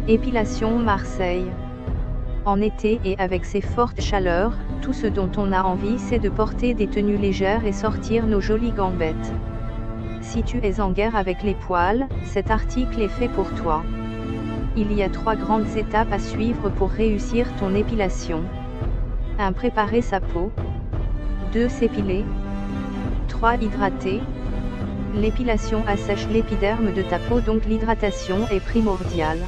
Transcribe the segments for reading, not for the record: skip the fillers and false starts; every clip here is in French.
Épilation Marseille. En été et avec ces fortes chaleurs, tout ce dont on a envie c'est de porter des tenues légères et sortir nos jolies gambettes. Si tu es en guerre avec les poils, cet article est fait pour toi. Il y a 3 grandes étapes à suivre pour réussir ton épilation. 1. Préparer sa peau. 2. S'épiler. 3. Hydrater. L'épilation assèche l'épiderme de ta peau, donc l'hydratation est primordiale.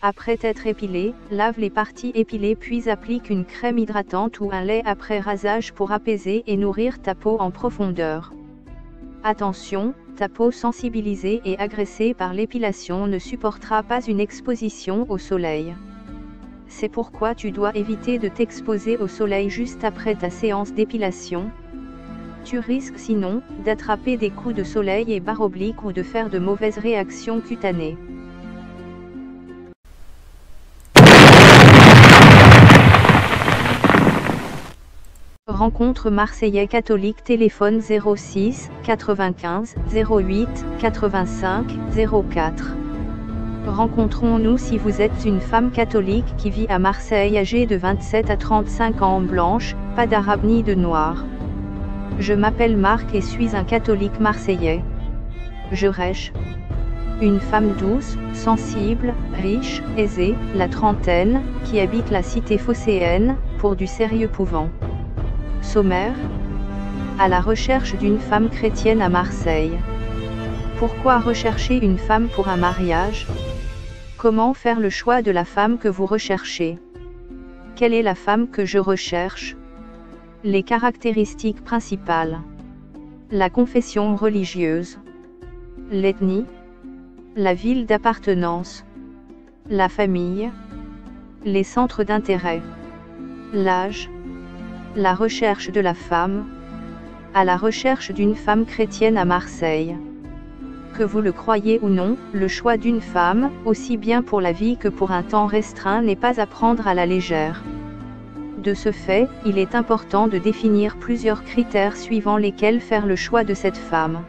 Après t'être épilé, lave les parties épilées puis applique une crème hydratante ou un lait après rasage pour apaiser et nourrir ta peau en profondeur. Attention, ta peau sensibilisée et agressée par l'épilation ne supportera pas une exposition au soleil. C'est pourquoi tu dois éviter de t'exposer au soleil juste après ta séance d'épilation. Tu risques sinon d'attraper des coups de soleil et barres obliques ou de faire de mauvaises réactions cutanées. Rencontre Marseillais catholique, téléphone 06 95 08 85 04. Rencontrons-nous si vous êtes une femme catholique qui vit à Marseille âgée de 27 à 35 ans, blanche, pas d'arabe ni de noir. Je m'appelle Marc et suis un catholique marseillais. Je recherche une femme douce, sensible, riche, aisée, la trentaine, qui habite la cité phocéenne, pour du sérieux pouvant. Sommaire. À la recherche d'une femme chrétienne à Marseille. Pourquoi rechercher une femme pour un mariage? Comment faire le choix de la femme que vous recherchez? Quelle est la femme que je recherche? Les caractéristiques principales. La confession religieuse. L'ethnie. La ville d'appartenance. La famille. Les centres d'intérêt. L'âge. La recherche de la femme. À la recherche d'une femme chrétienne à Marseille. Que vous le croyez ou non, le choix d'une femme, aussi bien pour la vie que pour un temps restreint, n'est pas à prendre à la légère. De ce fait, il est important de définir plusieurs critères suivant lesquels faire le choix de cette femme.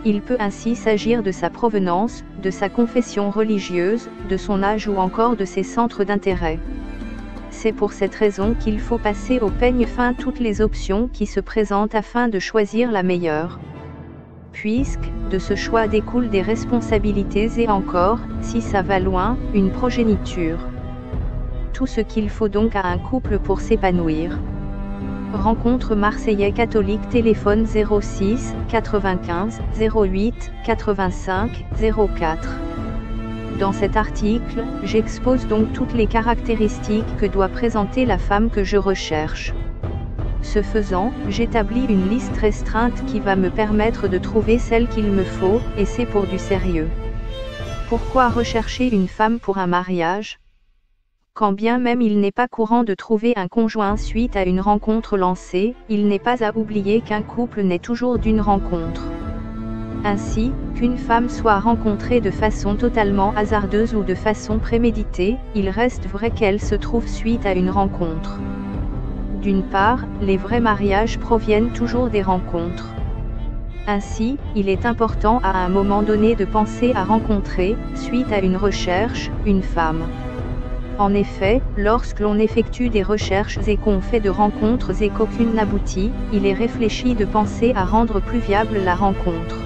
Il peut ainsi s'agir de sa provenance, de sa confession religieuse, de son âge ou encore de ses centres d'intérêt. C'est pour cette raison qu'il faut passer au peigne fin toutes les options qui se présentent afin de choisir la meilleure. Puisque, de ce choix découlent des responsabilités et encore, si ça va loin, une progéniture. Tout ce qu'il faut donc à un couple pour s'épanouir. Rencontre Marseillais catholique, téléphone 06 95 08 85 04. Dans cet article, j'expose donc toutes les caractéristiques que doit présenter la femme que je recherche. Ce faisant, j'établis une liste restreinte qui va me permettre de trouver celle qu'il me faut, et c'est pour du sérieux. Pourquoi rechercher une femme pour un mariage? Quand bien même il n'est pas courant de trouver un conjoint suite à une rencontre lancée, il n'est pas à oublier qu'un couple naît toujours d'une rencontre. Ainsi, qu'une femme soit rencontrée de façon totalement hasardeuse ou de façon préméditée, il reste vrai qu'elle se trouve suite à une rencontre. D'une part, les vrais mariages proviennent toujours des rencontres. Ainsi, il est important à un moment donné de penser à rencontrer, suite à une recherche, une femme. En effet, lorsque l'on effectue des recherches et qu'on fait de rencontres et qu'aucune n'aboutit, il est réfléchi de penser à rendre plus viable la rencontre.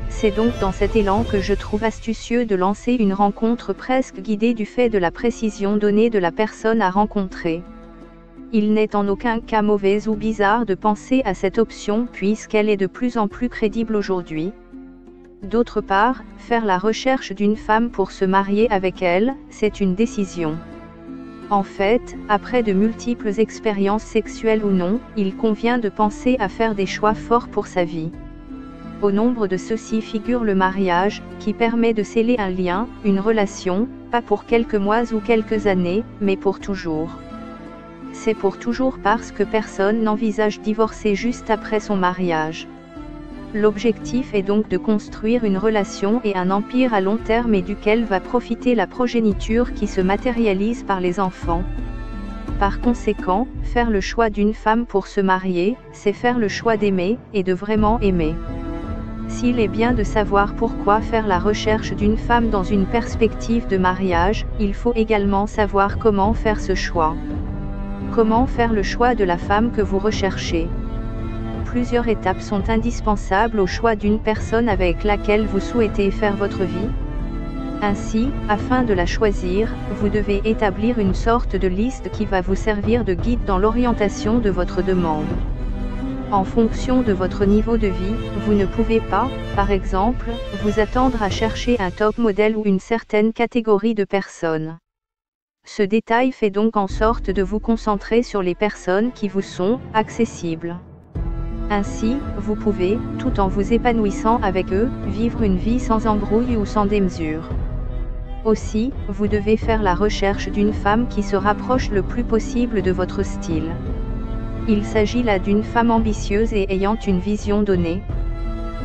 C'est donc dans cet élan que je trouve astucieux de lancer une rencontre presque guidée du fait de la précision donnée de la personne à rencontrer. Il n'est en aucun cas mauvais ou bizarre de penser à cette option puisqu'elle est de plus en plus crédible aujourd'hui. D'autre part, faire la recherche d'une femme pour se marier avec elle, c'est une décision. En fait, après de multiples expériences sexuelles ou non, il convient de penser à faire des choix forts pour sa vie. Au nombre de ceux-ci figure le mariage, qui permet de sceller un lien, une relation, pas pour quelques mois ou quelques années, mais pour toujours. C'est pour toujours parce que personne n'envisage divorcer juste après son mariage. L'objectif est donc de construire une relation et un empire à long terme et duquel va profiter la progéniture qui se matérialise par les enfants. Par conséquent, faire le choix d'une femme pour se marier, c'est faire le choix d'aimer, et de vraiment aimer. S'il est bien de savoir pourquoi faire la recherche d'une femme dans une perspective de mariage, il faut également savoir comment faire ce choix. Comment faire le choix de la femme que vous recherchez? Plusieurs étapes sont indispensables au choix d'une personne avec laquelle vous souhaitez faire votre vie. Ainsi, afin de la choisir, vous devez établir une sorte de liste qui va vous servir de guide dans l'orientation de votre demande. En fonction de votre niveau de vie, vous ne pouvez pas, par exemple, vous attendre à chercher un top modèle ou une certaine catégorie de personnes. Ce détail fait donc en sorte de vous concentrer sur les personnes qui vous sont accessibles. Ainsi, vous pouvez, tout en vous épanouissant avec eux, vivre une vie sans embrouille ou sans démesure. Aussi, vous devez faire la recherche d'une femme qui se rapproche le plus possible de votre style. Il s'agit là d'une femme ambitieuse et ayant une vision donnée.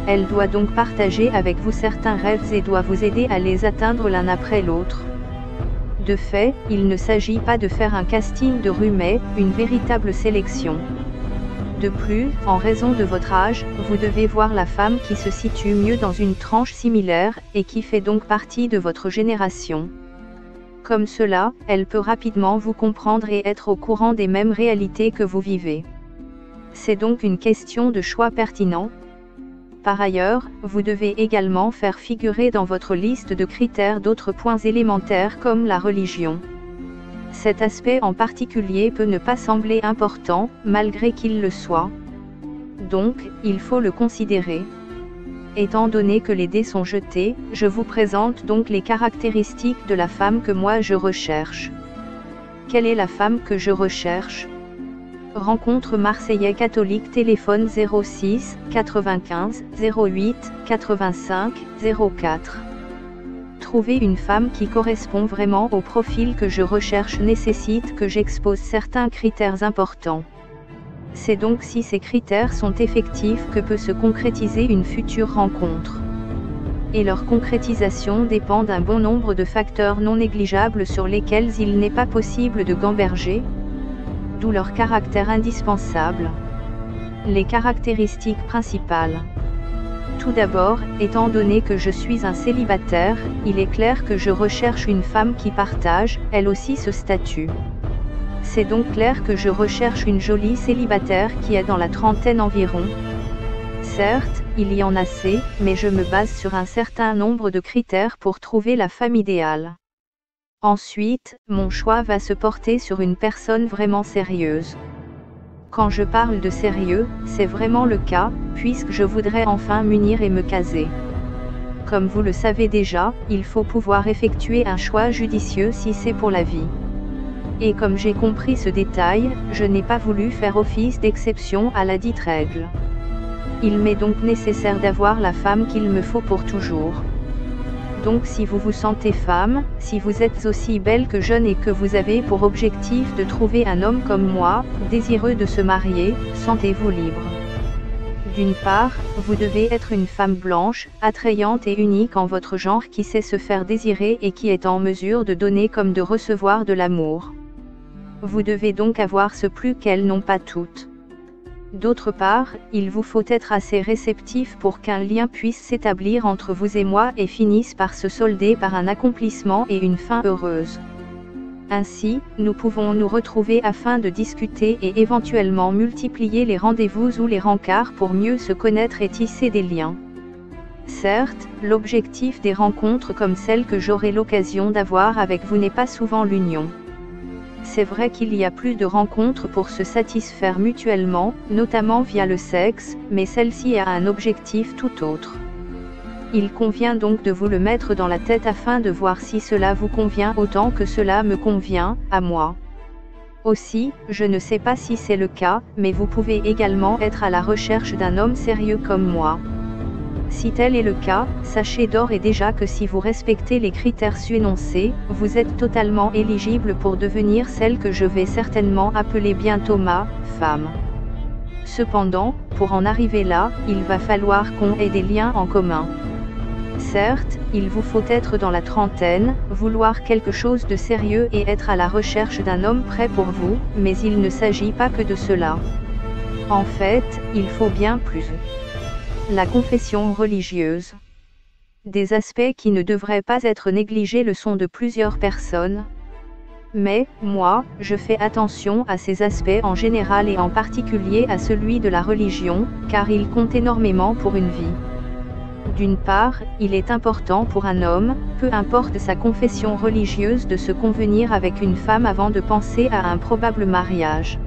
Elle doit donc partager avec vous certains rêves et doit vous aider à les atteindre l'un après l'autre. De fait, il ne s'agit pas de faire un casting de rue mais une véritable sélection. De plus, en raison de votre âge, vous devez voir la femme qui se situe mieux dans une tranche similaire, et qui fait donc partie de votre génération. Comme cela, elle peut rapidement vous comprendre et être au courant des mêmes réalités que vous vivez. C'est donc une question de choix pertinent. Par ailleurs, vous devez également faire figurer dans votre liste de critères d'autres points élémentaires comme la religion. Cet aspect en particulier peut ne pas sembler important, malgré qu'il le soit. Donc, il faut le considérer. Étant donné que les dés sont jetés, je vous présente donc les caractéristiques de la femme que moi je recherche. Quelle est la femme que je recherche? Rencontre Marseillais catholique, téléphone 06 95 08 85 04. Trouver une femme qui correspond vraiment au profil que je recherche nécessite que j'expose certains critères importants. C'est donc si ces critères sont effectifs que peut se concrétiser une future rencontre. Et leur concrétisation dépend d'un bon nombre de facteurs non négligeables sur lesquels il n'est pas possible de gamberger, d'où leur caractère indispensable. Les caractéristiques principales. Tout d'abord, étant donné que je suis un célibataire, il est clair que je recherche une femme qui partage, elle aussi, ce statut. C'est donc clair que je recherche une jolie célibataire qui est dans la trentaine environ. Certes, il y en a assez, mais je me base sur un certain nombre de critères pour trouver la femme idéale. Ensuite, mon choix va se porter sur une personne vraiment sérieuse. Quand je parle de sérieux, c'est vraiment le cas, puisque je voudrais enfin m'unir et me caser. Comme vous le savez déjà, il faut pouvoir effectuer un choix judicieux si c'est pour la vie. Et comme j'ai compris ce détail, je n'ai pas voulu faire office d'exception à la dite règle. Il m'est donc nécessaire d'avoir la femme qu'il me faut pour toujours. Donc si vous vous sentez femme, si vous êtes aussi belle que jeune et que vous avez pour objectif de trouver un homme comme moi, désireux de se marier, sentez-vous libre. D'une part, vous devez être une femme blanche, attrayante et unique en votre genre qui sait se faire désirer et qui est en mesure de donner comme de recevoir de l'amour. Vous devez donc avoir ce plus qu'elles n'ont pas toutes. D'autre part, il vous faut être assez réceptif pour qu'un lien puisse s'établir entre vous et moi et finisse par se solder par un accomplissement et une fin heureuse. Ainsi, nous pouvons nous retrouver afin de discuter et éventuellement multiplier les rendez-vous ou les rencarts pour mieux se connaître et tisser des liens. Certes, l'objectif des rencontres comme celle que j'aurai l'occasion d'avoir avec vous n'est pas souvent l'union. C'est vrai qu'il y a plus de rencontres pour se satisfaire mutuellement, notamment via le sexe, mais celle-ci a un objectif tout autre. Il convient donc de vous le mettre dans la tête afin de voir si cela vous convient autant que cela me convient, à moi. Aussi, je ne sais pas si c'est le cas, mais vous pouvez également être à la recherche d'un homme sérieux comme moi. Si tel est le cas, sachez d'ores et déjà que si vous respectez les critères su-énoncés, vous êtes totalement éligible pour devenir celle que je vais certainement appeler bientôt ma femme. Cependant, pour en arriver là, il va falloir qu'on ait des liens en commun. Certes, il vous faut être dans la trentaine, vouloir quelque chose de sérieux et être à la recherche d'un homme prêt pour vous, mais il ne s'agit pas que de cela. En fait, il faut bien plus. la confession religieuse. Des aspects qui ne devraient pas être négligés le sont de plusieurs personnes. Mais, moi, je fais attention à ces aspects en général et en particulier à celui de la religion, car il compte énormément pour une vie. D'une part, il est important pour un homme, peu importe sa confession religieuse, de se convenir avec une femme avant de penser à un probable mariage.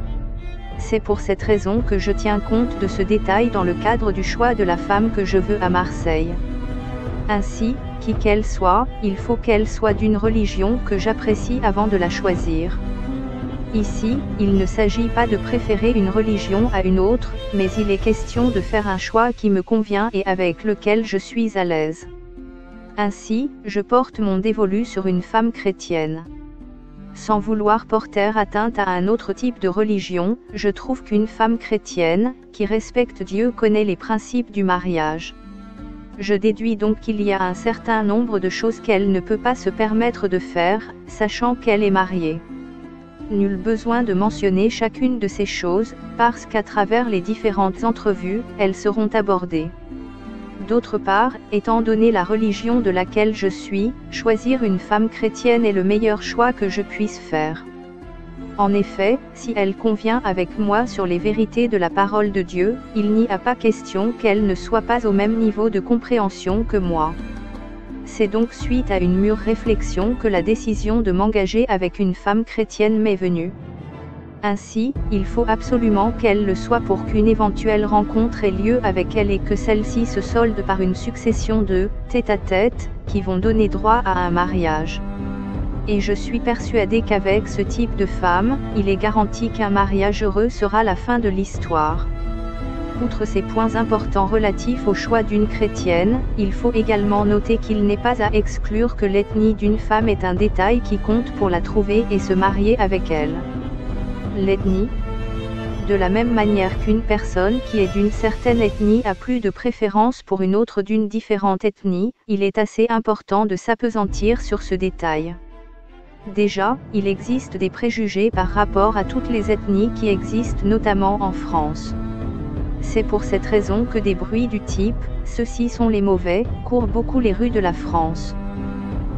C'est pour cette raison que je tiens compte de ce détail dans le cadre du choix de la femme que je veux à Marseille. Ainsi, qui qu'elle soit, il faut qu'elle soit d'une religion que j'apprécie avant de la choisir. Ici, il ne s'agit pas de préférer une religion à une autre, mais il est question de faire un choix qui me convient et avec lequel je suis à l'aise. Ainsi, je porte mon dévolu sur une femme chrétienne. Sans vouloir porter atteinte à un autre type de religion, je trouve qu'une femme chrétienne, qui respecte Dieu, connaît les principes du mariage. Je déduis donc qu'il y a un certain nombre de choses qu'elle ne peut pas se permettre de faire, sachant qu'elle est mariée. Nul besoin de mentionner chacune de ces choses, parce qu'à travers les différentes entrevues, elles seront abordées. D'autre part, étant donné la religion de laquelle je suis, choisir une femme chrétienne est le meilleur choix que je puisse faire. En effet, si elle convient avec moi sur les vérités de la parole de Dieu, il n'y a pas question qu'elle ne soit pas au même niveau de compréhension que moi. C'est donc suite à une mûre réflexion que la décision de m'engager avec une femme chrétienne m'est venue. Ainsi, il faut absolument qu'elle le soit pour qu'une éventuelle rencontre ait lieu avec elle et que celle-ci se solde par une succession de tête-à-tête qui vont donner droit à un mariage. Et je suis persuadé qu'avec ce type de femme, il est garanti qu'un mariage heureux sera la fin de l'histoire. Outre ces points importants relatifs au choix d'une chrétienne, il faut également noter qu'il n'est pas à exclure que l'ethnie d'une femme est un détail qui compte pour la trouver et se marier avec elle. L'ethnie. De la même manière qu'une personne qui est d'une certaine ethnie a plus de préférence pour une autre d'une différente ethnie, il est assez important de s'appesantir sur ce détail. Déjà, il existe des préjugés par rapport à toutes les ethnies qui existent notamment en France. C'est pour cette raison que des bruits du type « ceux-ci sont les mauvais » courent beaucoup les rues de la France.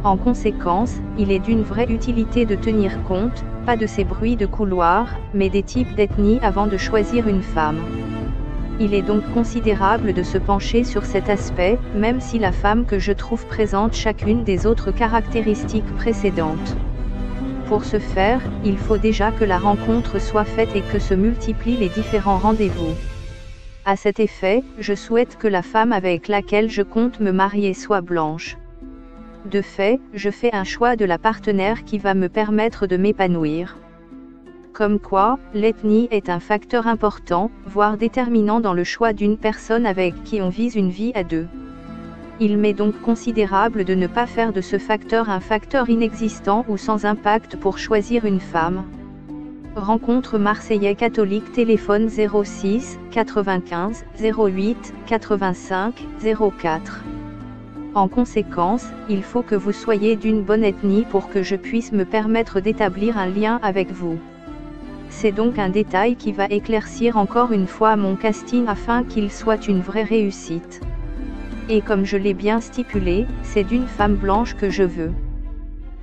En conséquence, il est d'une vraie utilité de tenir compte, pas de ces bruits de couloir, mais des types d'ethnie avant de choisir une femme. Il est donc considérable de se pencher sur cet aspect, même si la femme que je trouve présente chacune des autres caractéristiques précédentes. Pour ce faire, il faut déjà que la rencontre soit faite et que se multiplient les différents rendez-vous. À cet effet, je souhaite que la femme avec laquelle je compte me marier soit blanche. De fait, je fais un choix de la partenaire qui va me permettre de m'épanouir. Comme quoi, l'ethnie est un facteur important, voire déterminant dans le choix d'une personne avec qui on vise une vie à deux. Il m'est donc considérable de ne pas faire de ce facteur un facteur inexistant ou sans impact pour choisir une femme. Rencontre Marseillais catholique, téléphone 06 95 08 85 04. En conséquence, il faut que vous soyez d'une bonne ethnie pour que je puisse me permettre d'établir un lien avec vous. C'est donc un détail qui va éclaircir encore une fois mon casting afin qu'il soit une vraie réussite. Et comme je l'ai bien stipulé, c'est d'une femme blanche que je veux.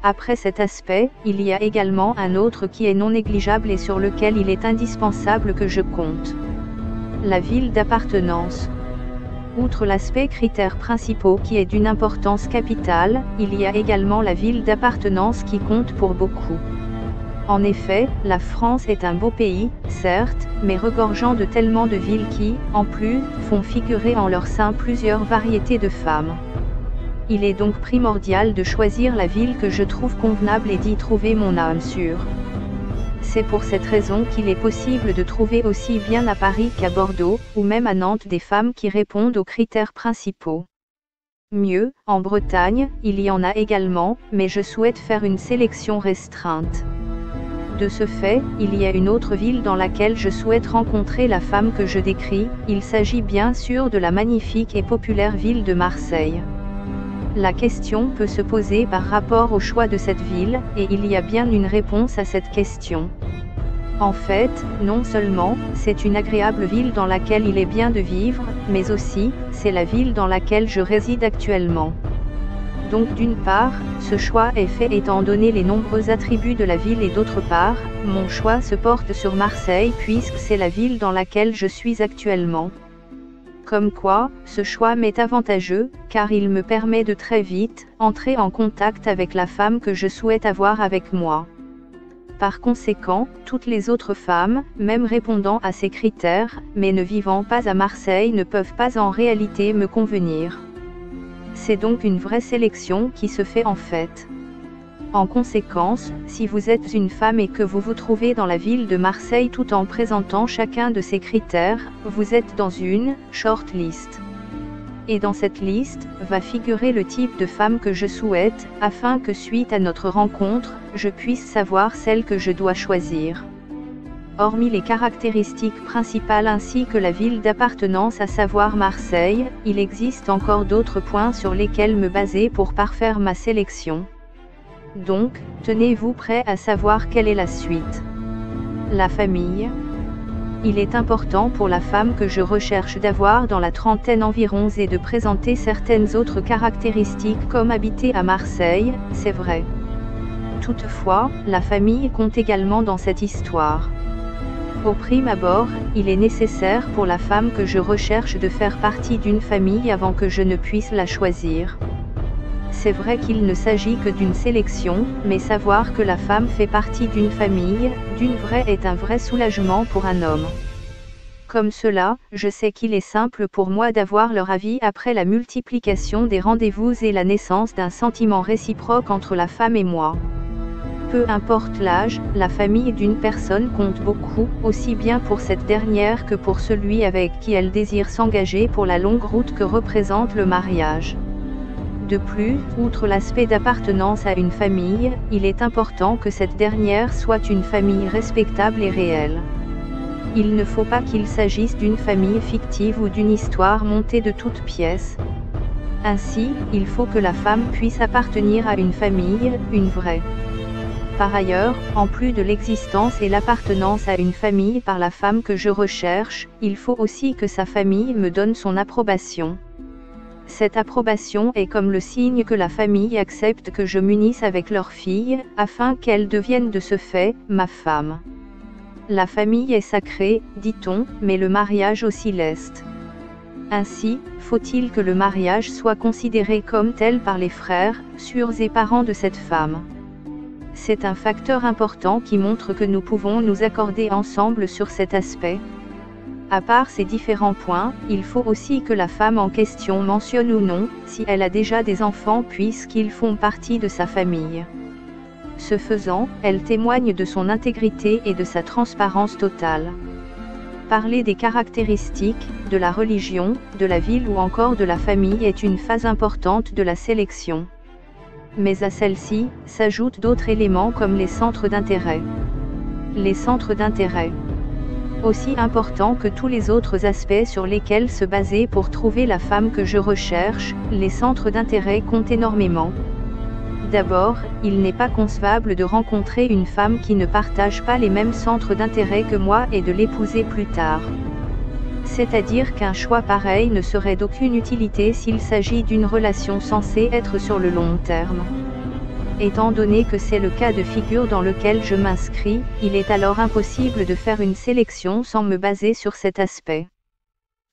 Après cet aspect, il y a également un autre qui est non négligeable et sur lequel il est indispensable que je compte. La ville d'appartenance. Outre l'aspect critère principaux qui est d'une importance capitale, il y a également la ville d'appartenance qui compte pour beaucoup. En effet, la France est un beau pays, certes, mais regorgeant de tellement de villes qui, en plus, font figurer en leur sein plusieurs variétés de femmes. Il est donc primordial de choisir la ville que je trouve convenable et d'y trouver mon âme sûre. C'est pour cette raison qu'il est possible de trouver aussi bien à Paris qu'à Bordeaux, ou même à Nantes des femmes qui répondent aux critères principaux. Mieux, en Bretagne, il y en a également, mais je souhaite faire une sélection restreinte. De ce fait, il y a une autre ville dans laquelle je souhaite rencontrer la femme que je décris, il s'agit bien sûr de la magnifique et populaire ville de Marseille. La question peut se poser par rapport au choix de cette ville, et il y a bien une réponse à cette question. En fait, non seulement, c'est une agréable ville dans laquelle il est bien de vivre, mais aussi, c'est la ville dans laquelle je réside actuellement. Donc d'une part, ce choix est fait étant donné les nombreux attributs de la ville et d'autre part, mon choix se porte sur Marseille puisque c'est la ville dans laquelle je suis actuellement. Comme quoi, ce choix m'est avantageux, car il me permet de très vite entrer en contact avec la femme que je souhaite avoir avec moi. Par conséquent, toutes les autres femmes, même répondant à ces critères, mais ne vivant pas à Marseille ne peuvent pas en réalité me convenir. C'est donc une vraie sélection qui se fait en fait. En conséquence, si vous êtes une femme et que vous vous trouvez dans la ville de Marseille tout en présentant chacun de ces critères, vous êtes dans une shortlist. Et dans cette liste, va figurer le type de femme que je souhaite, afin que suite à notre rencontre, je puisse savoir celle que je dois choisir. Hormis les caractéristiques principales ainsi que la ville d'appartenance à savoir Marseille, il existe encore d'autres points sur lesquels me baser pour parfaire ma sélection. Donc, tenez-vous prêt à savoir quelle est la suite. La famille. Il est important pour la femme que je recherche d'avoir dans la trentaine environ et de présenter certaines autres caractéristiques comme habiter à Marseille, c'est vrai. Toutefois, la famille compte également dans cette histoire. Au prime abord, il est nécessaire pour la femme que je recherche de faire partie d'une famille avant que je ne puisse la choisir. C'est vrai qu'il ne s'agit que d'une sélection, mais savoir que la femme fait partie d'une famille, d'une vraie est un vrai soulagement pour un homme. Comme cela, je sais qu'il est simple pour moi d'avoir leur avis après la multiplication des rendez-vous et la naissance d'un sentiment réciproque entre la femme et moi. Peu importe l'âge, la famille d'une personne compte beaucoup, aussi bien pour cette dernière que pour celui avec qui elle désire s'engager pour la longue route que représente le mariage. De plus, outre l'aspect d'appartenance à une famille, il est important que cette dernière soit une famille respectable et réelle. Il ne faut pas qu'il s'agisse d'une famille fictive ou d'une histoire montée de toutes pièces. Ainsi, il faut que la femme puisse appartenir à une famille, une vraie. Par ailleurs, en plus de l'existence et l'appartenance à une famille par la femme que je recherche, il faut aussi que sa famille me donne son approbation. Cette approbation est comme le signe que la famille accepte que je m'unisse avec leur fille, afin qu'elle devienne de ce fait, ma femme. La famille est sacrée, dit-on, mais le mariage aussi l'est. Ainsi, faut-il que le mariage soit considéré comme tel par les frères, sœurs et parents de cette femme. C'est un facteur important qui montre que nous pouvons nous accorder ensemble sur cet aspect. À part ces différents points, il faut aussi que la femme en question mentionne ou non, si elle a déjà des enfants puisqu'ils font partie de sa famille. Ce faisant, elle témoigne de son intégrité et de sa transparence totale. Parler des caractéristiques, de la religion, de la ville ou encore de la famille est une phase importante de la sélection. Mais à celle-ci, s'ajoutent d'autres éléments comme les centres d'intérêt. Les centres d'intérêt. Aussi importants que tous les autres aspects sur lesquels se baser pour trouver la femme que je recherche, les centres d'intérêt comptent énormément. D'abord, il n'est pas concevable de rencontrer une femme qui ne partage pas les mêmes centres d'intérêt que moi et de l'épouser plus tard. C'est-à-dire qu'un choix pareil ne serait d'aucune utilité s'il s'agit d'une relation censée être sur le long terme. Étant donné que c'est le cas de figure dans lequel je m'inscris, il est alors impossible de faire une sélection sans me baser sur cet aspect.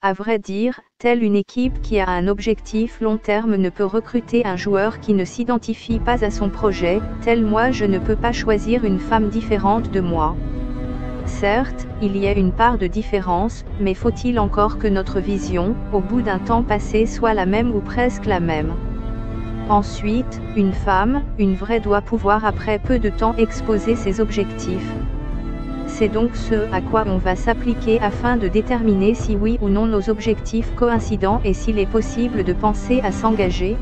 À vrai dire, telle une équipe qui a un objectif long terme ne peut recruter un joueur qui ne s'identifie pas à son projet, tel moi je ne peux pas choisir une femme différente de moi. Certes, il y a une part de différence, mais faut-il encore que notre vision, au bout d'un temps passé soit la même ou presque la même. Ensuite, une femme, une vraie doit pouvoir après peu de temps exposer ses objectifs. C'est donc ce à quoi on va s'appliquer afin de déterminer si oui ou non nos objectifs coïncident et s'il est possible de penser à s'engager.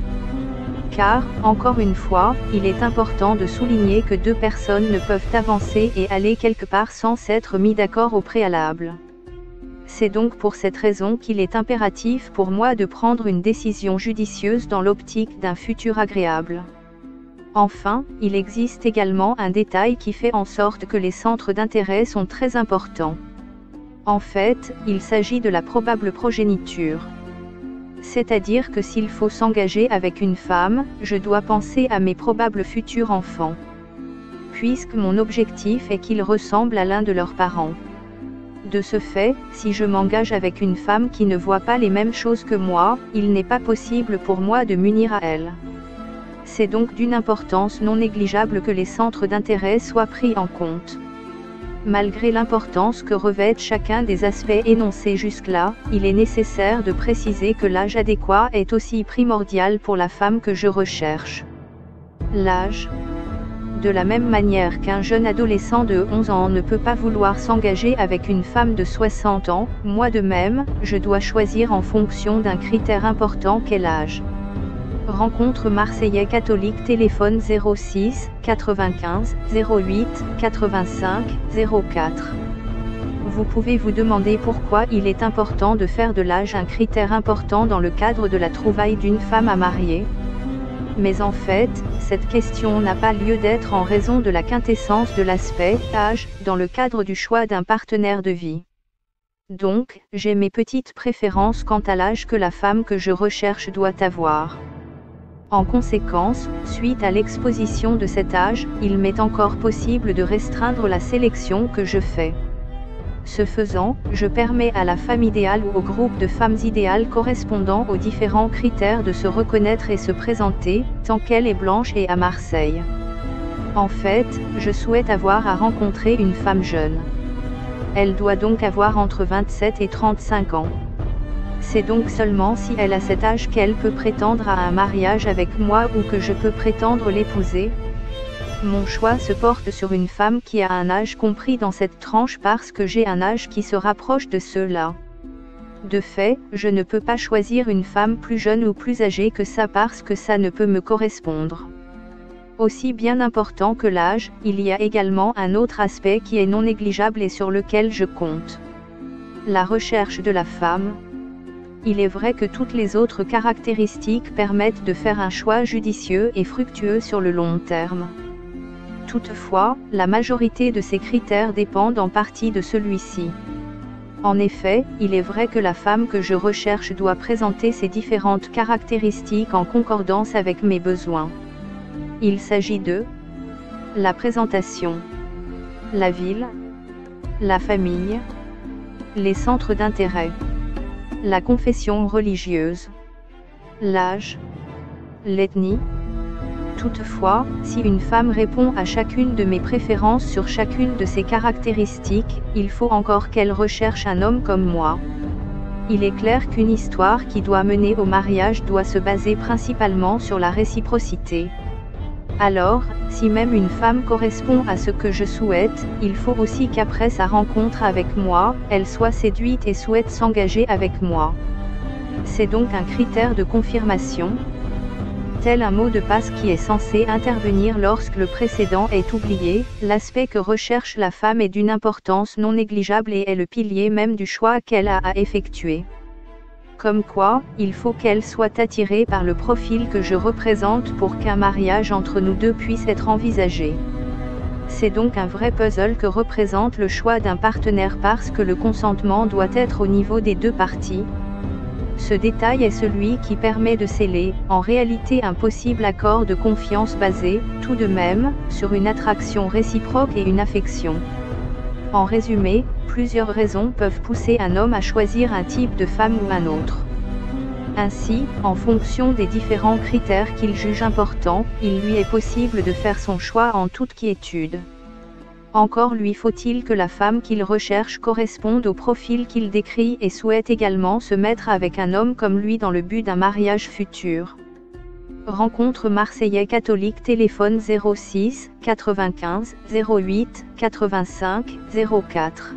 Car, encore une fois, il est important de souligner que deux personnes ne peuvent avancer et aller quelque part sans s'être mis d'accord au préalable. C'est donc pour cette raison qu'il est impératif pour moi de prendre une décision judicieuse dans l'optique d'un futur agréable. Enfin, il existe également un détail qui fait en sorte que les centres d'intérêt sont très importants. En fait, il s'agit de la probable progéniture. C'est-à-dire que s'il faut s'engager avec une femme, je dois penser à mes probables futurs enfants. Puisque mon objectif est qu'ils ressemblent à l'un de leurs parents. De ce fait, si je m'engage avec une femme qui ne voit pas les mêmes choses que moi, il n'est pas possible pour moi de m'unir à elle. C'est donc d'une importance non négligeable que les centres d'intérêt soient pris en compte. Malgré l'importance que revêtent chacun des aspects énoncés jusque-là, il est nécessaire de préciser que l'âge adéquat est aussi primordial pour la femme que je recherche. L'âge. De la même manière qu'un jeune adolescent de 11 ans ne peut pas vouloir s'engager avec une femme de 60 ans, moi de même, je dois choisir en fonction d'un critère important qu'est l'âge. Rencontre Marseillais catholique, téléphone 06 95 08 85 04. Vous pouvez vous demander pourquoi il est important de faire de l'âge un critère important dans le cadre de la trouvaille d'une femme à marier. Mais en fait, cette question n'a pas lieu d'être en raison de la quintessence de l'aspect âge dans le cadre du choix d'un partenaire de vie. Donc, j'ai mes petites préférences quant à l'âge que la femme que je recherche doit avoir. En conséquence, suite à l'exposition de cet âge, il m'est encore possible de restreindre la sélection que je fais. Ce faisant, je permets à la femme idéale ou au groupe de femmes idéales correspondant aux différents critères de se reconnaître et se présenter, tant qu'elle est blanche et à Marseille. En fait, je souhaite avoir à rencontrer une femme jeune. Elle doit donc avoir entre 27 et 35 ans. C'est donc seulement si elle a cet âge qu'elle peut prétendre à un mariage avec moi ou que je peux prétendre l'épouser. Mon choix se porte sur une femme qui a un âge compris dans cette tranche parce que j'ai un âge qui se rapproche de ceux-là. De fait, je ne peux pas choisir une femme plus jeune ou plus âgée que ça parce que ça ne peut me correspondre. Aussi bien important que l'âge, il y a également un autre aspect qui est non négligeable et sur lequel je compte. La recherche de la femme. Il est vrai que toutes les autres caractéristiques permettent de faire un choix judicieux et fructueux sur le long terme. Toutefois, la majorité de ces critères dépendent en partie de celui-ci. En effet, il est vrai que la femme que je recherche doit présenter ces différentes caractéristiques en concordance avec mes besoins. Il s'agit de la présentation, la ville, la famille, les centres d'intérêt, la confession religieuse, l'âge, l'ethnie. Toutefois, si une femme répond à chacune de mes préférences sur chacune de ces caractéristiques, il faut encore qu'elle recherche un homme comme moi. Il est clair qu'une histoire qui doit mener au mariage doit se baser principalement sur la réciprocité. Alors, si même une femme correspond à ce que je souhaite, il faut aussi qu'après sa rencontre avec moi, elle soit séduite et souhaite s'engager avec moi. C'est donc un critère de confirmation, tel un mot de passe qui est censé intervenir lorsque le précédent est oublié. L'aspect que recherche la femme est d'une importance non négligeable et est le pilier même du choix qu'elle a à effectuer. Comme quoi, il faut qu'elle soit attirée par le profil que je représente pour qu'un mariage entre nous deux puisse être envisagé. C'est donc un vrai puzzle que représente le choix d'un partenaire parce que le consentement doit être au niveau des deux parties. Ce détail est celui qui permet de sceller, en réalité, un possible accord de confiance basé, tout de même, sur une attraction réciproque et une affection. En résumé, plusieurs raisons peuvent pousser un homme à choisir un type de femme ou un autre. Ainsi, en fonction des différents critères qu'il juge importants, il lui est possible de faire son choix en toute quiétude. Encore lui faut-il que la femme qu'il recherche corresponde au profil qu'il décrit et souhaite également se mettre avec un homme comme lui dans le but d'un mariage futur. Rencontre Marseillais catholique, téléphone 06 95 08 85 04.